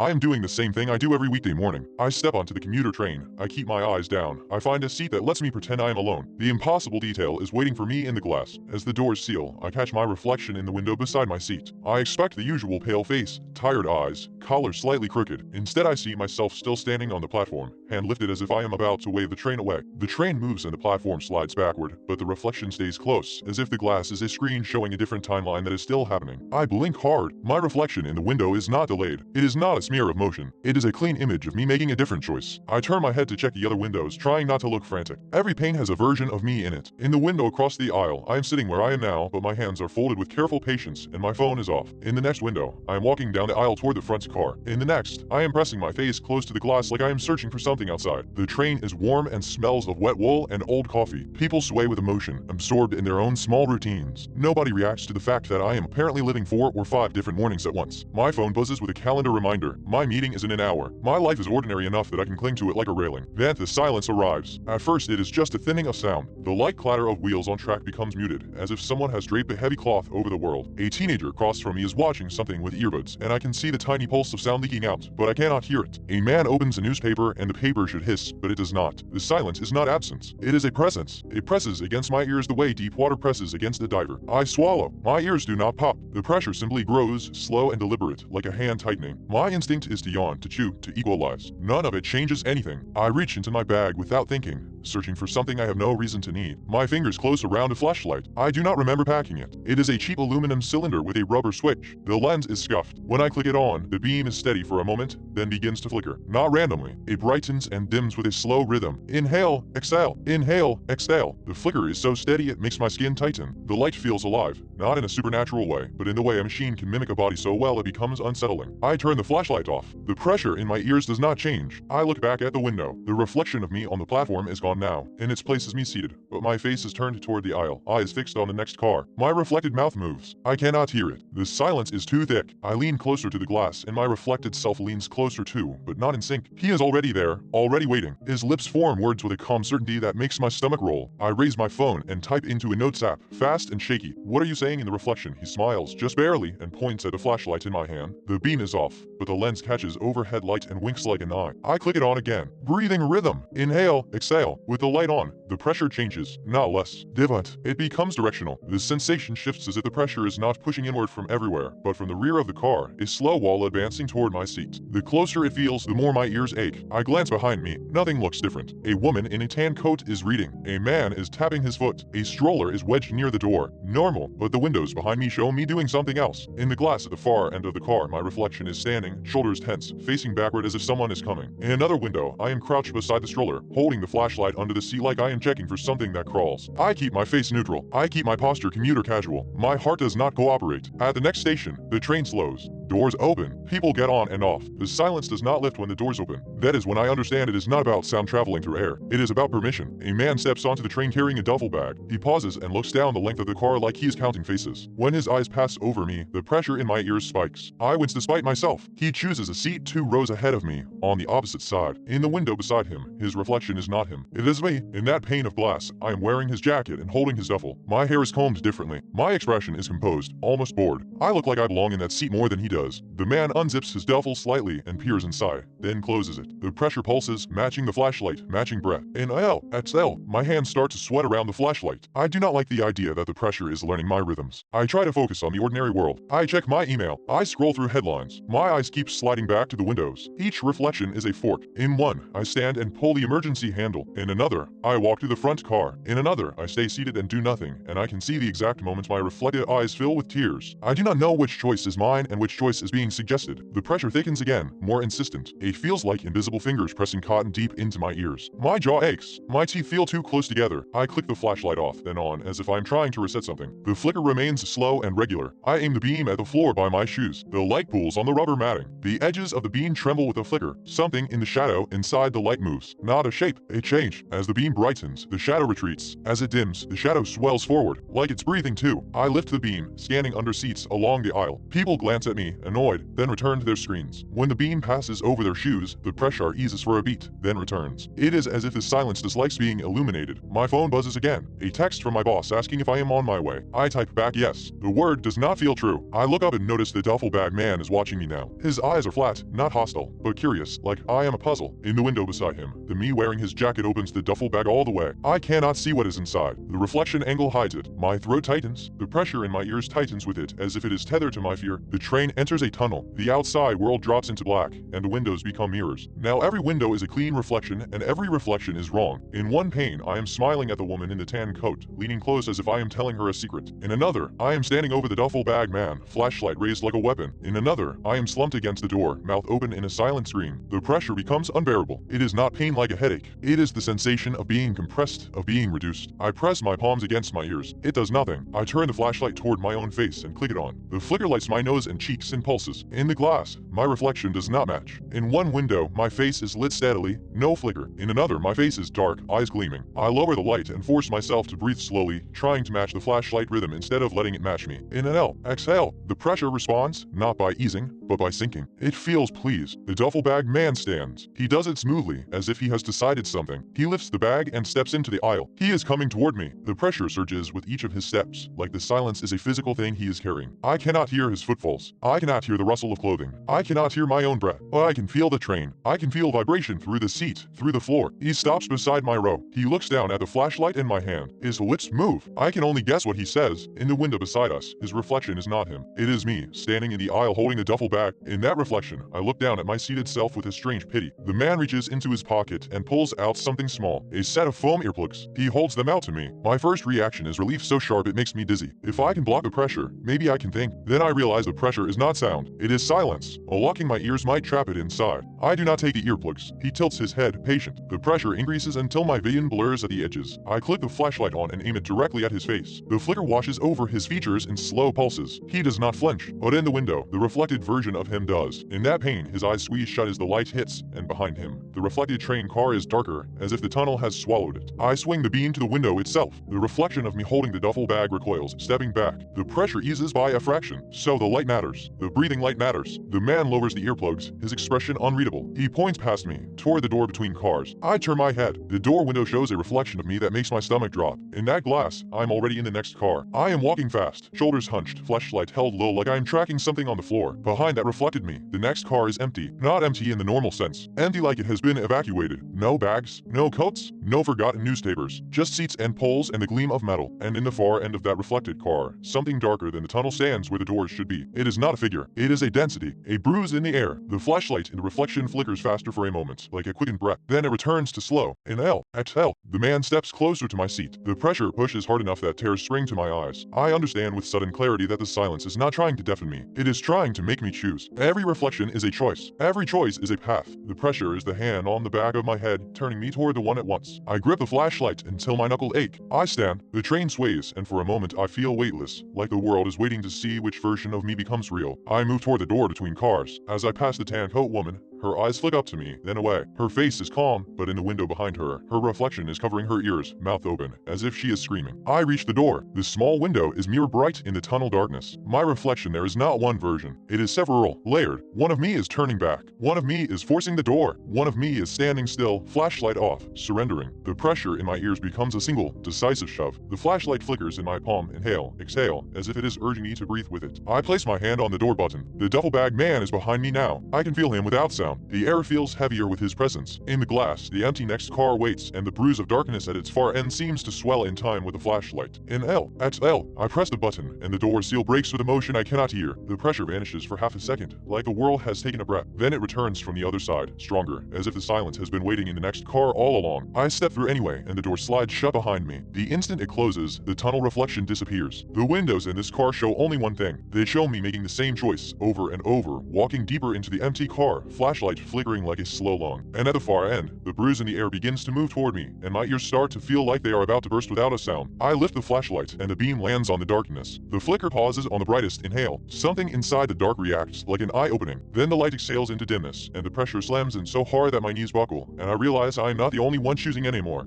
I am doing the same thing I do every weekday morning. I step onto the commuter train. I keep my eyes down. I find a seat that lets me pretend I am alone. The impossible detail is waiting for me in the glass. As the doors seal, I catch my reflection in the window beside my seat. I expect the usual pale face, tired eyes, collar slightly crooked. Instead, I see myself still standing on the platform, hand lifted as if I am about to wave the train away. The train moves and the platform slides backward, but the reflection stays close, as if the glass is a screen showing a different timeline that is still happening. I blink hard. My reflection in the window is not delayed. It is not a smear of motion. It is a clean image of me making a different choice. I turn my head to check the other windows, trying not to look frantic. Every pane has a version of me in it. In the window across the aisle, I am sitting where I am now, but my hands are folded with careful patience, and my phone is off. In the next window, I am walking down the aisle toward the front car. In the next, I am pressing my face close to the glass like I am searching for something outside. The train is warm and smells of wet wool and old coffee. People sway with emotion, absorbed in their own small routines. Nobody reacts to the fact that I am apparently living 4 or 5 different mornings at once. My phone buzzes with a calendar reminder. My meeting is in an hour. My life is ordinary enough that I can cling to it like a railing. Then the silence arrives. At first, it is just a thinning of sound. The light clatter of wheels on track becomes muted, as if someone has draped a heavy cloth over the world. A teenager across from me is watching something with earbuds, and I can see the tiny pulse of sound leaking out, but I cannot hear it. A man opens a newspaper, and the paper should hiss, but it does not. The silence is not absence. It is a presence. It presses against my ears the way deep water presses against a diver. I swallow. My ears do not pop. The pressure simply grows, slow and deliberate, like a hand tightening. My instinct is to yawn, to chew, to equalize. None of it changes anything. I reach into my bag without thinking, searching for something I have no reason to need. My fingers close around a flashlight. I do not remember packing it. It is a cheap aluminum cylinder with a rubber switch. The lens is scuffed. When I click it on, the beam is steady for a moment, then begins to flicker. Not randomly. It brightens and dims with a slow rhythm. Inhale, exhale, inhale, exhale. The flicker is so steady it makes my skin tighten. The light feels alive, not in a supernatural way, but in the way a machine can mimic a body so well it becomes unsettling. I turn the flashlight off. The pressure in my ears does not change. I look back at the window. The reflection of me on the platform is gone now. In its place is me seated, but my face is turned toward the aisle, eyes fixed on the next car. My reflected mouth moves. I cannot hear it. The silence is too thick. I lean closer to the glass, and my reflected self leans closer too, but not in sync. He is already there, already waiting. His lips form words with a calm certainty that makes my stomach roll. I raise my phone and type into a notes app, fast and shaky. What are you saying in the reflection? He smiles, just barely, and points at a flashlight in my hand. The beam is off, but the lens catches overhead light and winks like an eye. I click it on again. Breathing rhythm. Inhale, exhale. With the light on, the pressure changes, not less. Divot. It becomes directional. The sensation shifts as if the pressure is not pushing inward from everywhere, but from the rear of the car, a slow wall advancing toward my seat. The closer it feels, the more my ears ache. I glance behind me. Nothing looks different. A woman in a tan coat is reading. A man is tapping his foot. A stroller is wedged near the door. Normal, but the windows behind me show me doing something else. In the glass at the far end of the car, my reflection is standing, shoulders tense, facing backward as if someone is coming. In another window, I am crouched beside the stroller, holding the flashlight under the seat like I am checking for something that crawls. I keep my face neutral. I keep my posture commuter casual. My heart does not cooperate. At the next station, the train slows. Doors open. People get on and off. The silence does not lift when the doors open. That is when I understand it is not about sound traveling through air. It is about permission. A man steps onto the train carrying a duffel bag. He pauses and looks down the length of the car like he is counting faces. When his eyes pass over me, the pressure in my ears spikes. I wince despite myself. He chooses a seat 2 rows ahead of me, on the opposite side. In the window beside him, his reflection is not him. It is me. In that pane of glass, I am wearing his jacket and holding his duffel. My hair is combed differently. My expression is composed, almost bored. I look like I belong in that seat more than he does. The man unzips his duffel slightly and peers inside, then closes it. The pressure pulses, matching the flashlight, matching breath. Inhale, exhale. My hands start to sweat around the flashlight. I do not like the idea that the pressure is learning my rhythms. I try to focus on the ordinary world. I check my email. I scroll through headlines. My eyes keep sliding back to the windows. Each reflection is a fork. In one, I stand and pull the emergency handle. In another, I walk to the front car. In another, I stay seated and do nothing, and I can see the exact moment my reflected eyes fill with tears. I do not know which choice is mine and which choice is being suggested. The pressure thickens again, more insistent. It feels like invisible fingers pressing cotton deep into my ears. My jaw aches. My teeth feel too close together. I click the flashlight off, then on, as if I am trying to reset something. The flicker remains slow and regular. I aim the beam at the floor by my shoes. The light pools on the rubber matting. The edges of the beam tremble with the flicker. Something in the shadow inside the light moves. Not a shape, a change. As the beam brightens, the shadow retreats. As it dims, the shadow swells forward, like it's breathing too. I lift the beam, scanning under seats along the aisle. People glance at me, me, annoyed, then return to their screens. When the beam passes over their shoes, the pressure eases for a beat, then returns. It is as if the silence dislikes being illuminated. My phone buzzes again. A text from my boss asking if I am on my way. I type back yes. The word does not feel true. I look up and notice the duffel bag man is watching me now. His eyes are flat, not hostile, but curious, like I am a puzzle. In the window beside him, the me wearing his jacket opens the duffel bag all the way. I cannot see what is inside. The reflection angle hides it. My throat tightens. The pressure in my ears tightens with it, as if it is tethered to my fear. The train enters a tunnel. The outside world drops into black, and the windows become mirrors. Now every window is a clean reflection, and every reflection is wrong. In one pane, I am smiling at the woman in the tan coat, leaning close as if I am telling her a secret. In another, I am standing over the duffel bag man, flashlight raised like a weapon. In another, I am slumped against the door, mouth open in a silent scream. The pressure becomes unbearable. It is not pain like a headache. It is the sensation of being compressed, of being reduced. I press my palms against my ears. It does nothing. I turn the flashlight toward my own face and click it on. The flicker lights my nose and cheeks and pulses. In the glass, my reflection does not match. In one window, my face is lit steadily, no flicker. In another, my face is dark, eyes gleaming. I lower the light and force myself to breathe slowly, trying to match the flashlight rhythm instead of letting it match me. In an exhale, the pressure responds, not by easing, but by sinking. It feels pleased. The duffel bag man stands. He does it smoothly, as if he has decided something. He lifts the bag and steps into the aisle. He is coming toward me. The pressure surges with each of his steps, like the silence is a physical thing he is carrying. I cannot hear his footfalls. I cannot hear the rustle of clothing. I cannot hear my own breath, but I can feel the train. I can feel vibration through the seat, through the floor. He stops beside my row. He looks down at the flashlight in my hand. His lips move. I can only guess what he says. In the window beside us, his reflection is not him. It is me, standing in the aisle holding the duffel bag. In that reflection, I look down at my seated self with a strange pity. The man reaches into his pocket and pulls out something small, a set of foam earplugs. He holds them out to me. My first reaction is relief so sharp it makes me dizzy. If I can block the pressure, maybe I can think. Then I realize the pressure is not sound. It is silence. Unlocking my ears might trap it inside. I do not take the earplugs. He tilts his head, patient. The pressure increases until my vision blurs at the edges. I click the flashlight on and aim it directly at his face. The flicker washes over his features in slow pulses. He does not flinch, but in the window, the reflected version of him does. In that pane, his eyes squeeze shut as the light hits, and behind him, the reflected train car is darker, as if the tunnel has swallowed it. I swing the beam to the window itself. The reflection of me holding the duffel bag recoils, stepping back. The pressure eases by a fraction, so the light matters. The breathing light matters. The man lowers the earplugs, his expression unreadable. He points past me, toward the door between cars. I turn my head. The door window shows a reflection of me that makes my stomach drop. In that glass, I'm already in the next car. I am walking fast, shoulders hunched, flashlight held low like I am tracking something on the floor. Behind that reflected me, the next car is empty. Not empty in the normal sense. Empty like it has been evacuated. No bags, no coats, no forgotten newspapers. Just seats and poles and the gleam of metal. And in the far end of that reflected car, something darker than the tunnel stands where the doors should be. It is not a figure. It is a density, a bruise in the air. The flashlight in the reflection flickers faster for a moment, like a quickened breath. Then it returns to slow. Inhale, exhale. The man steps closer to my seat. The pressure pushes hard enough that tears spring to my eyes. I understand with sudden clarity that the silence is not trying to deafen me. It is trying to make me choose. Every reflection is a choice. Every choice is a path. The pressure is the hand on the back of my head, turning me toward the one at once. I grip the flashlight until my knuckles ache. I stand. The train sways, and for a moment I feel weightless, like the world is waiting to see which version of me becomes real. I move toward the door between cars. As I pass the tan coat woman, her eyes flick up to me, then away. Her face is calm, but in the window behind her, her reflection is covering her ears, mouth open, as if she is screaming. I reach the door. The small window is mirror bright in the tunnel darkness. My reflection there is not one version. It is several, layered. One of me is turning back. One of me is forcing the door. One of me is standing still, flashlight off, surrendering. The pressure in my ears becomes a single, decisive shove. The flashlight flickers in my palm, inhale, exhale, as if it is urging me to breathe with it. I place my hand on the door button. The duffel bag man is behind me now. I can feel him without sound. The air feels heavier with his presence. In the glass, the empty next car waits, and the bruise of darkness at its far end seems to swell in time with the flashlight. Inhale, exhale. I press the button, and the door seal breaks with a motion I cannot hear. The pressure vanishes for half a second, like the world has taken a breath. Then it returns from the other side, stronger, as if the silence has been waiting in the next car all along. I step through anyway, and the door slides shut behind me. The instant it closes, the tunnel reflection disappears. The windows in this car show only one thing. They show me making the same choice, over and over, walking deeper into the empty car, flashlight flickering like a slow lung. And at the far end, the bruise in the air begins to move toward me, and my ears start to feel like they are about to burst without a sound. I lift the flashlight, and the beam lands on the darkness. The flicker pauses on the brightest inhale. Something inside the dark reacts like an eye opening. Then the light exhales into dimness, and the pressure slams in so hard that my knees buckle, and I realize I am not the only one choosing anymore.